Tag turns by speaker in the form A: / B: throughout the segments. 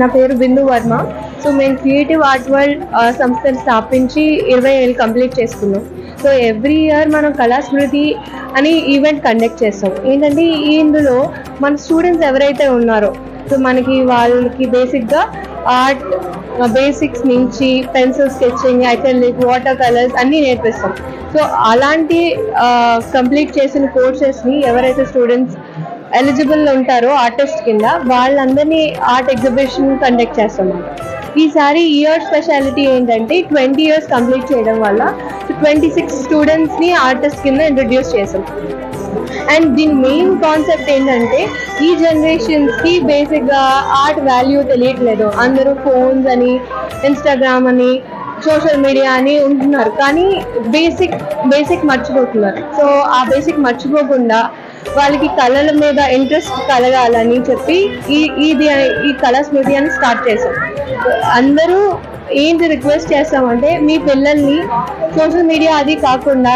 A: నా పేరు బిందు వర్మ. సో మేము క్రియేటివ్ ఆర్ట్ వరల్డ్ సంస్థను స్థాపించి 20 ఏళ్ళు కంప్లీట్ చేసుకున్నాం. సో ఎవ్రీ ఇయర్ మనం కళాస్మృతి అని ఈవెంట్ కండక్ట్ చేస్తాం. ఏంటంటే ఇందులో మన స్టూడెంట్స్ ఎవరైతే ఉన్నారో సో మనకి వాళ్ళకి బేసిక్గా ఆర్ట్ బేసిక్స్ నుంచి pencil sketching, acrylic, water colours అన్నీ నేర్పిస్తాం. సో అలాంటి కంప్లీట్ చేసిన కోర్సెస్ని ఎవరైతే స్టూడెంట్స్ ఎలిజిబుల్ ఉంటారో ఆర్టిస్ట్ కింద వాళ్ళందరినీ ఆర్ట్ ఎగ్జిబిషన్ కండక్ట్ చేస్తాం. ఈసారి ఇయర్ స్పెషాలిటీ ఏంటంటే 20 ఇయర్స్ కంప్లీట్ చేయడం వల్ల 26 స్టూడెంట్స్ని ఆర్టిస్ట్ కింద ఇంట్రడ్యూస్ చేసాం. అండ్ దీని మెయిన్ కాన్సెప్ట్ ఏంటంటే ఈ జనరేషన్స్కి బేసిక్గా ఆర్ట్ వాల్యూ తెలియట్లేదు. అందరూ ఫోన్స్ అని, ఇన్స్టాగ్రామ్ అని, సోషల్ మీడియా అని ఉంటున్నారు, కానీ బేసిక్ మర్చిపోతున్నారు. సో ఆ బేసిక్ మర్చిపోకుండా వాళ్ళకి కళల మీద ఇంట్రెస్ట్ కలగాలని చెప్పి ఈ కళాస్మృతి అని స్టార్ట్ చేశాం. అందరూ ఏంటి రిక్వెస్ట్ చేస్తామంటే మీ పిల్లల్ని సోషల్ మీడియా అది కాకుండా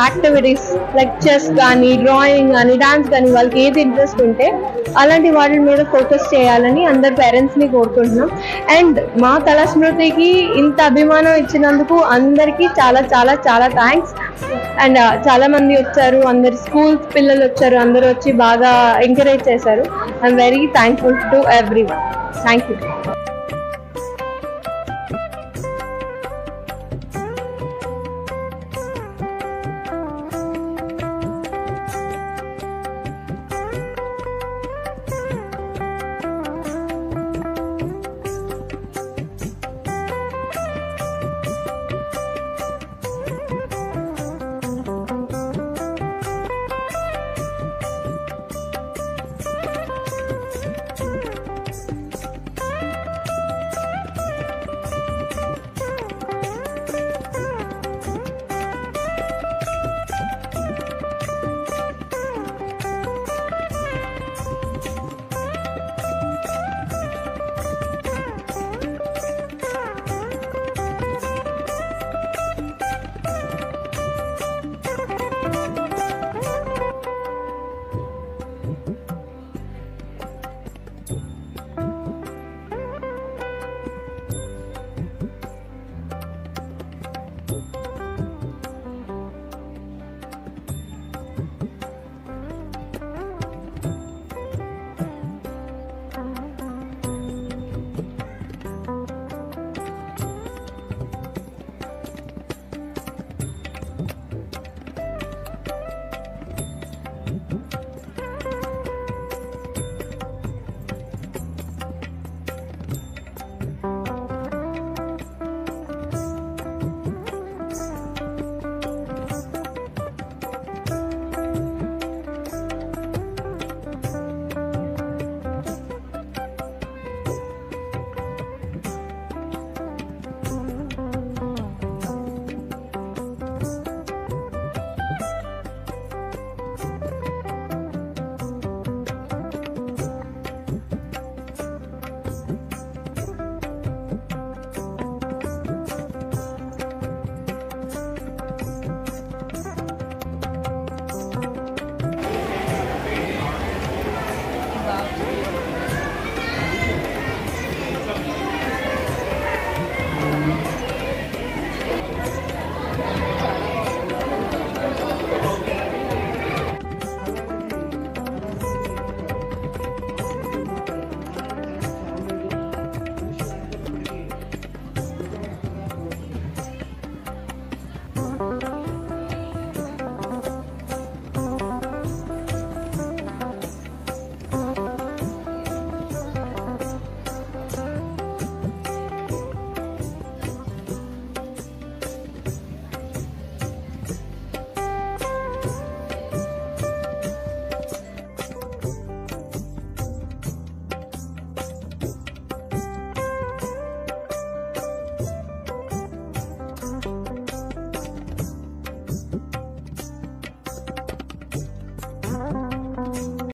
A: యాక్టివిటీస్ లైక్ చెస్ కానీ, డ్రాయింగ్ కానీ, డాన్స్ కానీ వాళ్ళకి ఏది ఇంట్రెస్ట్ ఉంటే అలాంటి వాటి మీద ఫోకస్ చేయాలని అందరు పేరెంట్స్ని కోరుకుంటున్నాం. అండ్ మా కళాస్మృతికి ఇంత అభిమానం ఇచ్చినందుకు అందరికీ చాలా చాలా చాలా థ్యాంక్స్. అండ్ చాలా మంది వచ్చారు, అందరు స్కూల్ పిల్లలు వచ్చారు, అందరూ వచ్చి బాగా ఎంకరేజ్ చేశారు. I'm very thankful to every one. Thank you.